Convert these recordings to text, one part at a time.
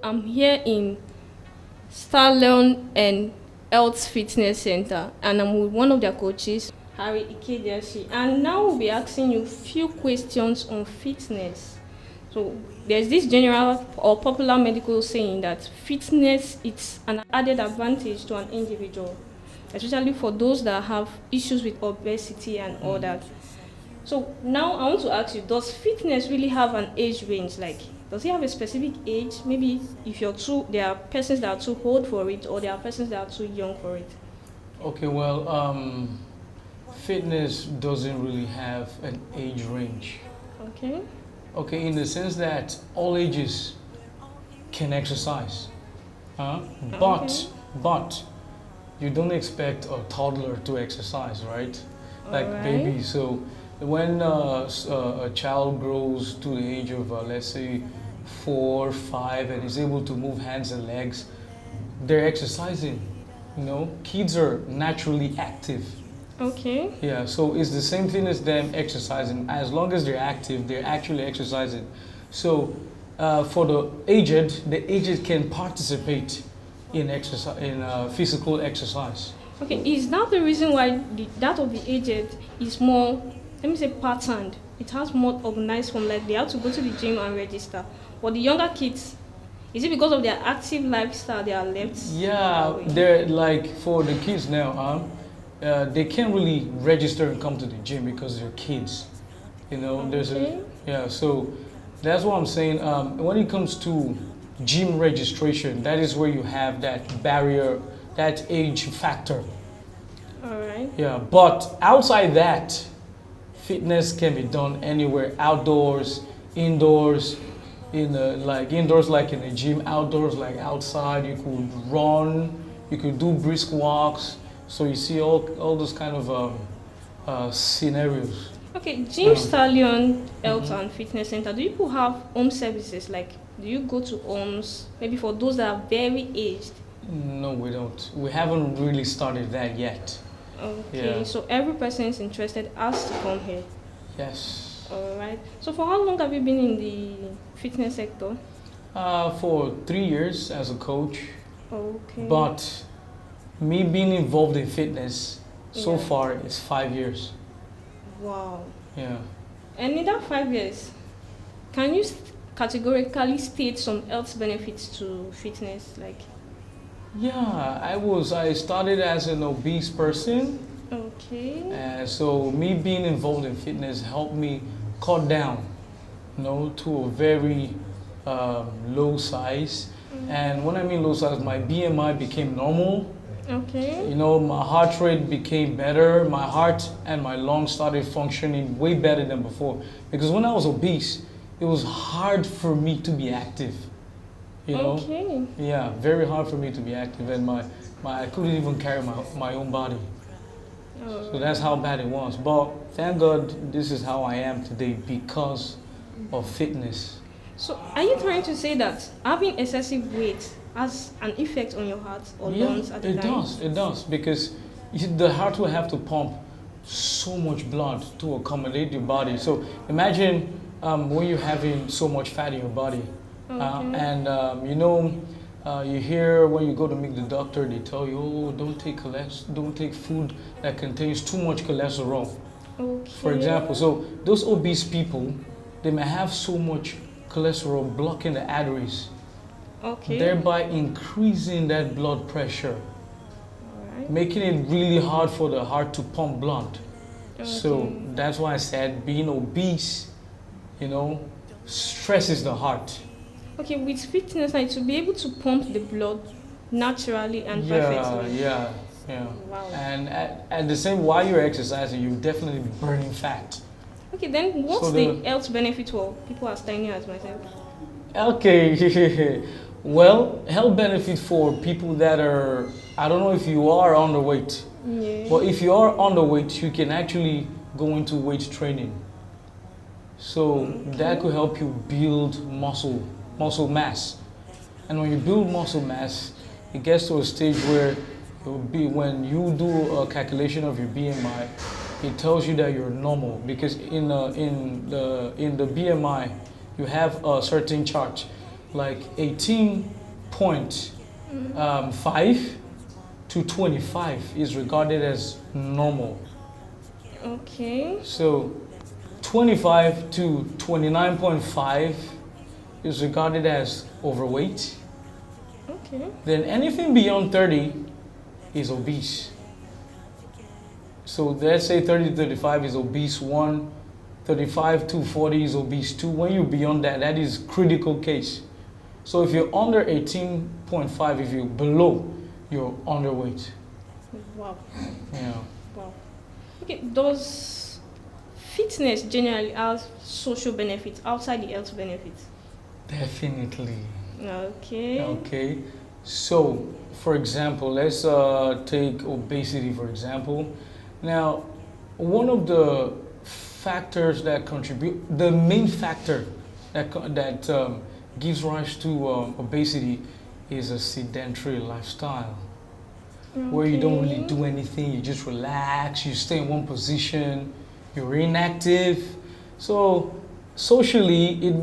I'm here in Stallion and Health Fitness Center, and I'm with one of their coaches, Harry Ikediashi. And now we'll be asking you few questions on fitness. So there's this general or popular medical saying that fitness is an added advantage to an individual, especially for those that have issues with obesity and all that. So now I want to ask you, does fitness really have an age range? Like, does it have a specific age? Maybe if you're too, there are persons that are too old for it, or there are persons that are too young for it. Okay, well, fitness doesn't really have an age range. Okay. Okay, in the sense that all ages can exercise. Huh? Okay. But you don't expect a toddler to exercise, right? All Like right. baby. So when a child grows to the age of, let's say, 4, 5, and is able to move hands and legs, they're exercising. You know, kids are naturally active. Okay. Yeah, so it's the same thing as them exercising. As long as they're active, they're actually exercising. So for the aged can participate in exercise, in physical exercise. Okay. Is that the reason why that of the aged is more, let me say, patterned? It has more organized from, like, they have to go to the gym and register. But the younger kids, is it because of their active lifestyle they are left that Yeah, way? they're like for the kids now, they can't really register and come to the gym because they're kids. You know, there's a Okay. yeah. So that's what I'm saying. When it comes to gym registration, that is where you have that barrier, that age factor. All right. Yeah, but outside that, fitness can be done anywhere, outdoors, indoors, in the, like indoors like in the gym, outdoors like outside. You could run, you could do brisk walks. So you see all those kind of scenarios. Okay, Gym Yeah. Stallion Health hmm and Fitness Center, do people have home services? Like, do you go to homes, maybe for those that are very aged? No, we don't. We haven't really started that yet. Okay, Yeah. so every person is interested has to come here. Yes. All right. So for how long have you been in the fitness sector? For 3 years as a coach, Okay. but me being involved in fitness so Yeah. far is 5 years. Wow. Yeah. And in that 5 years, can you categorically state some health benefits to fitness? Like, Yeah, I started as an obese person, okay. and so me being involved in fitness helped me cut down, to a very low size. And when I mean low size, my BMI became normal. Okay. My heart rate became better. My heart and my lungs started functioning way better than before. Because when I was obese, it was hard for me to be active. You know, Okay. yeah, very hard for me to be active, and my I couldn't even carry my own body. So Alright. that's how bad it was. But thank God, this is how I am today because of fitness. So, are you trying to say that having excessive weight has an effect on your heart or Yeah, lungs at the it time? does. It does because the heart will have to pump so much blood to accommodate your body. So imagine when you're having so much fat in your body, Okay. and you hear when you go to meet the doctor, they tell you, oh, don't take food that contains too much cholesterol. For Okay. example, so those obese people, they may have so much cholesterol blocking the arteries, Okay. thereby increasing that blood pressure, Alright. making it really hard for the heart to pump blood. So Okay. that's why I said being obese, you know, stresses the heart. Okay, with fitness, like, to be able to pump the blood naturally and Yeah, perfectly. yeah, yeah. Wow. And at the same while you're exercising, you're definitely burning fat. Okay, then So what's the the health benefit for people as tiny as myself? okay, well, health benefit for people that are, I don't know if you are underweight, Yeah. but if you are underweight, you can actually go into weight training. So that Okay. could help you build muscle mass. And when you build muscle mass, it gets to a stage where it will be when you do a calculation of your BMI, it tells you that you're normal because in the BMI, you have a certain chart, like 18.5 to 25 is regarded as normal. Okay. So 25 to 29.5 is regarded as overweight. Okay. Then anything beyond 30 is obese. So let's say 30 to 35 is obese 1, 35 to 40 is obese 2. When you're beyond that, that is critical case. So if you're under 18.5, if you're below, you're underweight. Wow. Yeah. Wow. Okay. Does fitness generally have social benefits outside the health benefits? Definitely. Okay. Okay. So, for example, let's take obesity, for example. Now, one of the factors that contribute, the main factor that gives rise to obesity is a sedentary lifestyle, where you don't really do anything, you just relax, you stay in one position, you're inactive. So socially,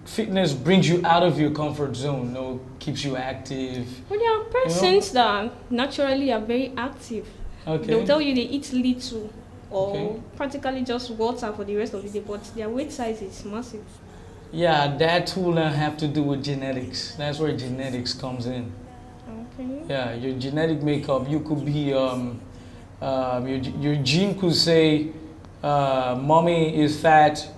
fitness brings you out of your comfort zone, keeps you active. Well, there are persons that naturally are very active. Okay. They'll tell you they eat little or Okay. practically just water for the rest of the day, but their weight size is massive. Yeah, that will have to do with genetics. That's where genetics comes in. Okay. Yeah, your genetic makeup. You could be your gene could say, mommy is fat,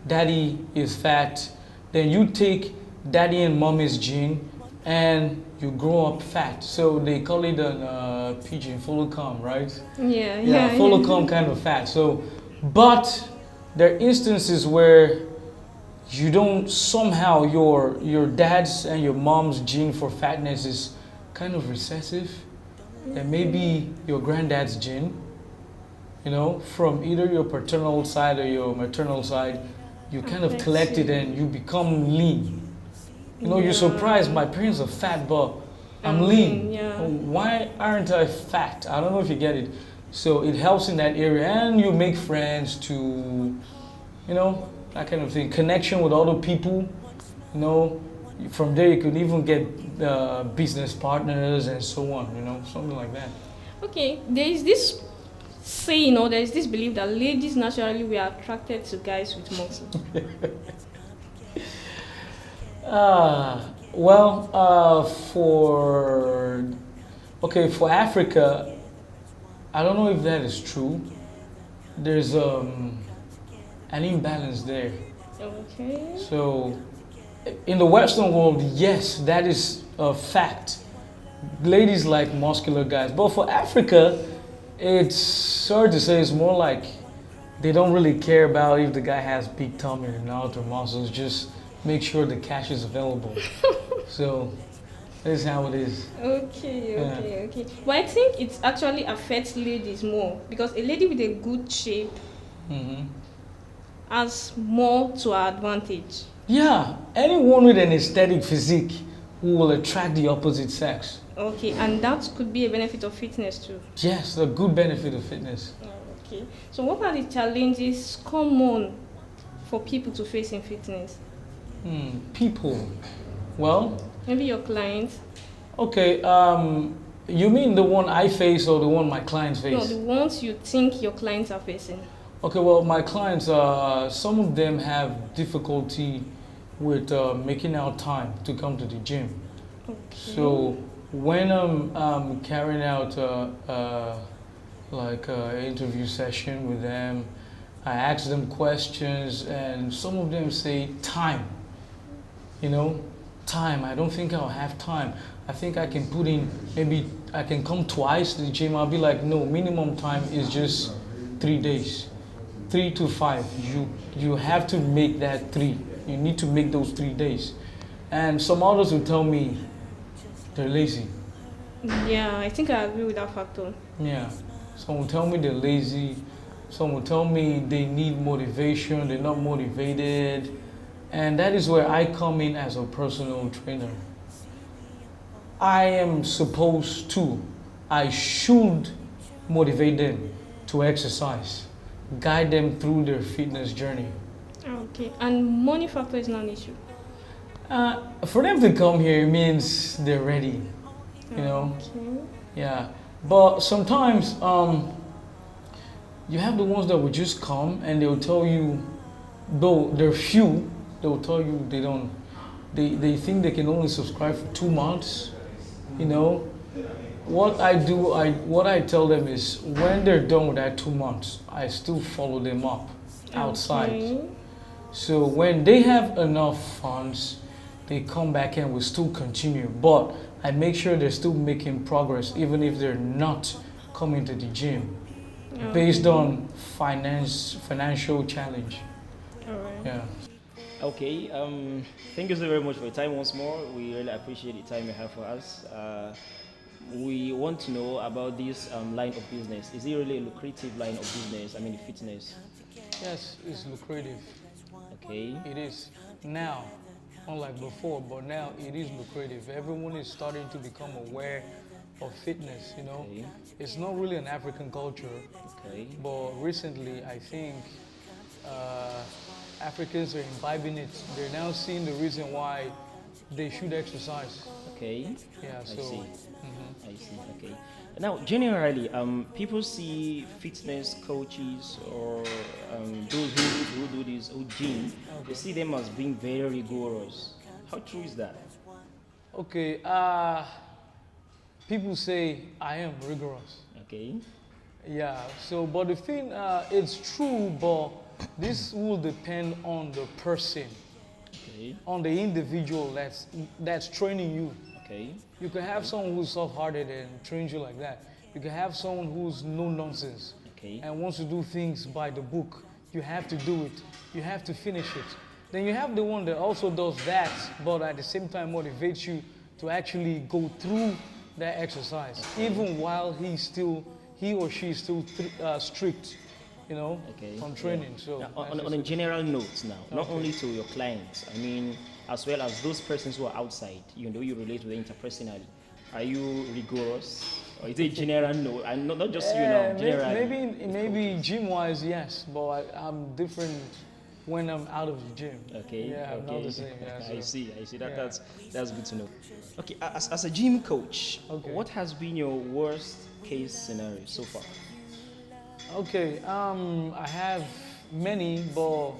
daddy is fat. Then you take daddy and mommy's gene, and you grow up fat. So they call it a pigeon follicum, right? Yeah. Follicum kind of fat. So, but there are instances where you don't somehow your dad's and your mom's gene for fatness is kind of recessive. And maybe your granddad's gene, from either your paternal side or your maternal side, you kind of collect it and you become lean. You're surprised my parents are fat, but I'm lean. Yeah. Why aren't I fat? I don't know if you get it. So it helps in that area, and you make friends to, that kind of thing. Connection with other people, From there you could even get business partners and so on, something like that. Okay, there is this saying, or there is this belief that ladies naturally were attracted to guys with muscle. For Africa, I don't know if that is true. There's an imbalance there. Okay. So, in the Western world, yes, that is a fact. Ladies like muscular guys, but for Africa, it's hard to say. It's more like they don't really care about if the guy has big tummy or not or muscles. Just make sure the cash is available. So this is how it is. Okay. But I think it actually affects ladies more because a lady with a good shape has more to her advantage. Yeah, anyone with an aesthetic physique who will attract the opposite sex. Okay, and that could be a benefit of fitness too. Yes, a good benefit of fitness. Okay, so what are the challenges common for people to face in fitness? People, well, maybe your clients. Okay, you mean the one I face or the one my clients face? No, the ones you think your clients are facing. Okay, well, my clients, some of them have difficulty with making out time to come to the gym. Okay. So when I'm carrying out like an interview session with them, I ask them questions, and some of them say time. Time. I don't think I'll have time. I think I can put in, maybe I can come twice to the gym. I'll be like, no, minimum time is just 3 days. 3 to 5. You have to make that 3. You need to make those 3 days. And some others will tell me they're lazy. Yeah, I think I agree with that factor. Yeah. Some will tell me they're lazy. Some will tell me they need motivation. They're not motivated. And that is where I come in as a personal trainer. I am supposed to, I should motivate them to exercise, guide them through their fitness journey. Okay, and money factor is not an issue. For them to come here means they're ready, you know. Okay. Yeah, but sometimes you have the ones that will just come and they'll tell you, though they're few, they'll tell you they don't, they think they can only subscribe for 2 months, you know. What I tell them is when they're done with that 2 months, I still follow them up outside. Okay. So when they have enough funds, they come back and will still continue. But I make sure they're still making progress even if they're not coming to the gym based Okay. on financial challenge. All right. Yeah. Okay, thank you so very much for your time once more. We really appreciate the time you have for us. We want to know about this line of business. Is it really a lucrative line of business? I mean, the fitness. Yes, it's lucrative. Okay, It is now, unlike before, but now it is lucrative. Everyone is starting to become aware of fitness, you know. okay, It's not really an African culture, okay, but recently I think uh, Africans are imbibing it. They're now seeing the reason why they should exercise. okay. Yeah, I so see. mhm. I see. Okay. Now, generally, people see fitness coaches or those who do this, who gym, they Okay. see them as being very rigorous. How true is that? Okay, people say I am rigorous. Okay. Yeah, so, but the thing, it's true, but this will depend on the person, Okay. on the individual that's training you. Okay. You can have someone who's soft-hearted and trains you like that. You can have someone who's no nonsense Okay. and wants to do things by the book. You have to do it. You have to finish it. Then you have the one that also does that, but at the same time motivates you to actually go through that exercise, even while he or she is still strict, you know, Okay. from Yeah. training. So Now, that's on just a it. general note, now, not Okay. only to your clients, I mean, as well as those persons who are outside, you know, you relate with interpersonally. Are you rigorous, or is it general note? And not just you now, generally. With Maybe coaches. gym wise, yes, but I'm different when I'm out of the gym. Okay, Yeah, I'm not the okay. same. Yeah, I so see, I see. That, yeah. that's good to know. Okay, as a gym coach, Okay. what has been your worst case scenario so far? Okay, I have many, but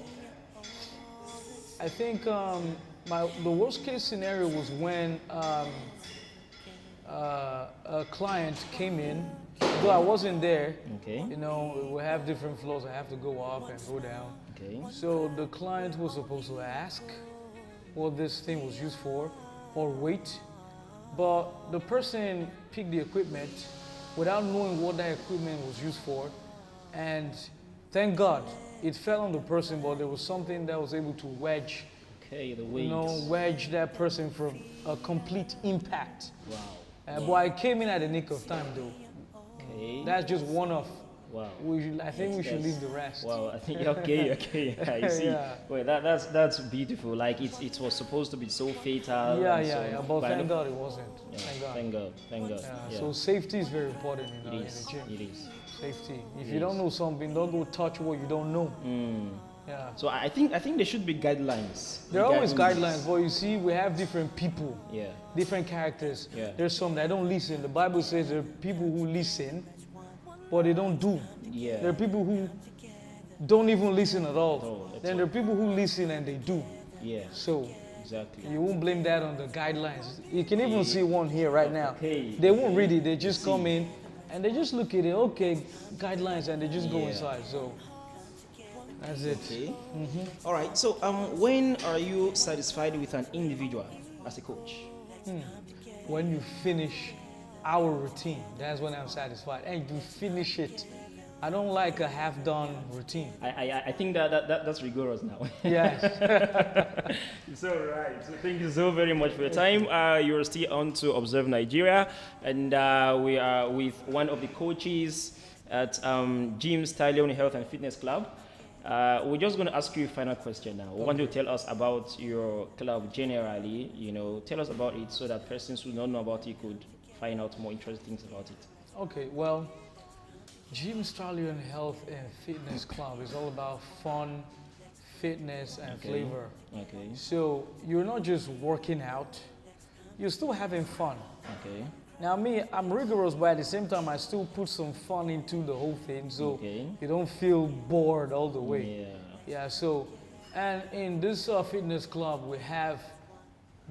I think the worst case scenario was when a client came in, though I wasn't there. Okay, You know, we have different floors. I have to go up and go down. okay, So the client was supposed to ask what this thing was used for, or wait. But the person picked the equipment without knowing what that equipment was used for, and thank God it fell on the person. But there was something that was able to okay. The weights. wedge that person from a complete impact. Wow. But I came in at the nick of time, though. Okay. That's just one of. Wow. I think we should That's- leave the rest. Wow, I think okay, okay, I see. Yeah. Well, that's beautiful. Like it was supposed to be so fatal. Yeah, and yeah, so, yeah. But I thank know- God it wasn't. Yeah, Thank God. thank God, thank God. Yeah. Yeah, So safety is very important it in is. the gym. It is. Safety. If It you don't is. know something, don't go touch what you don't know. Mm. Yeah. So I think there should be guidelines. There are always regarding guidelines, this. but you see, we have different people, Yeah. different characters. Yeah. There's some that don't listen. The Bible says there are people who listen, but they don't do. Yeah. There are people who don't even listen at all. Oh, that's Then there are people who listen and they do. Yeah. So Exactly. you won't blame that on the guidelines. You can even see one here right now. Okay. They won't read it. They just see. come in and they just look at it. Okay, guidelines, and they just go Yeah. inside. So that's it. Okay. All right. So when are you satisfied with an individual as a coach? When you finish our routine, that's when I'm satisfied. And you finish it. I don't like a half-done routine. I think that's rigorous now. Yes. It's all right. So thank you so very much for your time. You're still on to Observe Nigeria, and we are with one of the coaches at Gym Stallion Health and Fitness Club. We're just going to ask you a final question now. We want you to tell us about your club generally. You know, tell us about it so that persons who don't know about it could find out more interesting things about it. Okay, well, Gym Stallion Health and Fitness Club is all about fun, fitness, and Okay. flavor. Okay. So you're not just working out, you're still having fun. Okay. Now me, I'm rigorous, but at the same time, I still put some fun into the whole thing, so Okay. you don't feel bored all the way. Yeah. Yeah. So, and in this fitness club, we have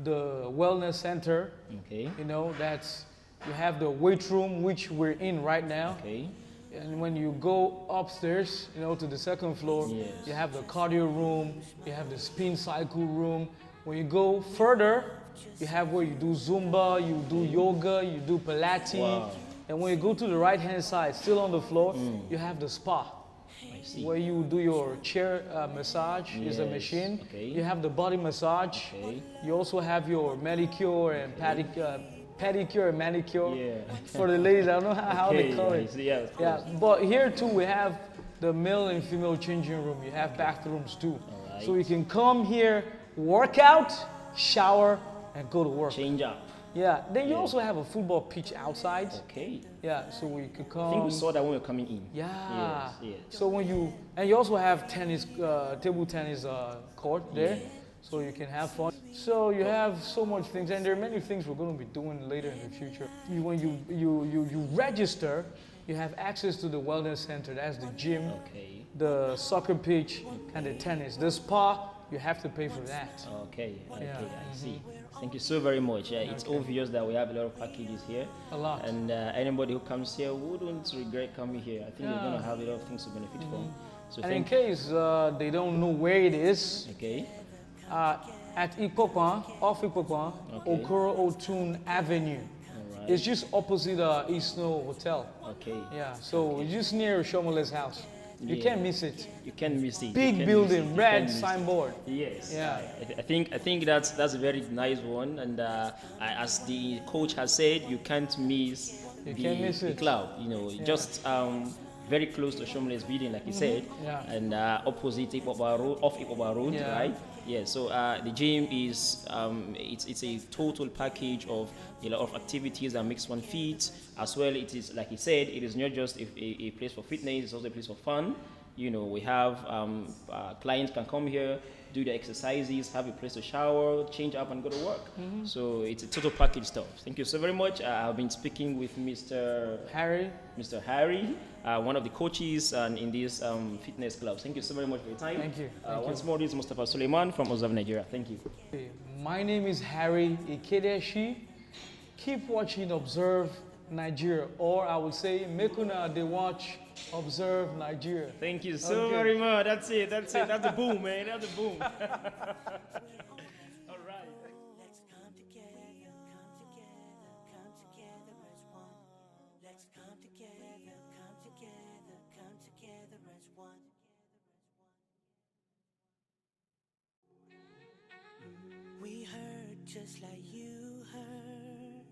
the wellness center. Okay. You know, that's you have the weight room, which we're in right now. Okay. And when you go upstairs, you know, to the second floor, Yes. you have the cardio room, you have the spin cycle room. When you go further, you have where you do Zumba, you do yoga, you do Pilates. Wow. And when you go to the right hand side, still on the floor, you have the spa, I see. where you do your chair massage. Is a Yes. machine. Okay. You have the body massage. Okay. You also have your manicure and pedicure and manicure. Yeah. For the ladies, I don't know how they Okay, call I it. see. Yeah, of Yeah, course. but here too we have the male and female changing room. You have bathrooms too. Alright. So you can come here, work out, shower, and go to work. Change up. Yeah, then you Yeah. also have a football pitch outside. Okay. Yeah, so we could I come. think we saw that when we were coming in. Yeah. Yes. Yes. So when you, and you also have tennis, table tennis court there, Yeah. so you can have fun. So you have so much things, and there are many things we're going to be doing later in the future. When you register, you have access to the wellness center. That's the gym, Okay. the soccer pitch, and the tennis. The spa, you have to pay for that. Okay. Okay. Yeah. I see. Thank you so very much. It's obvious that we have a lot of packages here. A lot. And anybody who comes here wouldn't regret coming here. I think they're going Yeah. to have a lot of things to benefit from. So And in thank case they don't know where it is, Okay. at Ikokwan, off Ikokwan, Okay. Okoro Otun Avenue. All right. It's just opposite East Snow Hotel. Okay. Yeah, so it's just near Shomole's house. You Yeah. can't miss it. You can't miss it. You Big can't building, miss it. You red can't miss it. signboard. Yes. Yeah. I think that's a very nice one, and as the coach has said, you can't miss You can't miss the it. club. You know, just very close to Shomle's building, like you said, Yeah. and opposite Ipoba Road, off Ipoba Road, Yeah. right? Yeah. So the gym is it's a total package of a lot of activities that makes one fit. As well, it is like he said, it is not just a place for fitness; it's also a place for fun. You know, we have clients can come here, do the exercises, have a place to shower, change up, and go to work. So it's a total package stuff. Thank you so very much. I've been speaking with Harry, Mr. Harry, one of the coaches in this fitness club. Thank you so very much for your time. Thank you. Thank Once more, this is Mustafa Suleiman from Observe Nigeria. Thank you. my name is Harry Ikediashi. Keep watching Observe Nigeria, or I would say, Mekuna, they watch Observe Nigeria. Thank you so Okay. very much. That's it. That's it. That's the boom, man. That's the boom. All right. Let's come together, come together, come together as one. Let's come together, come together, come together as one. We heard just like you heard.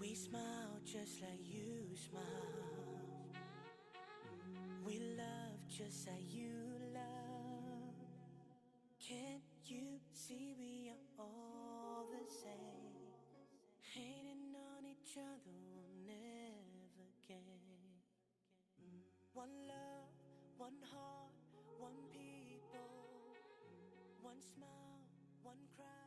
We smile just like you smile. We love just like you love. Can't you see we are all the same? Hating on each other will never gain. One love, one heart, one people, one smile, one cry.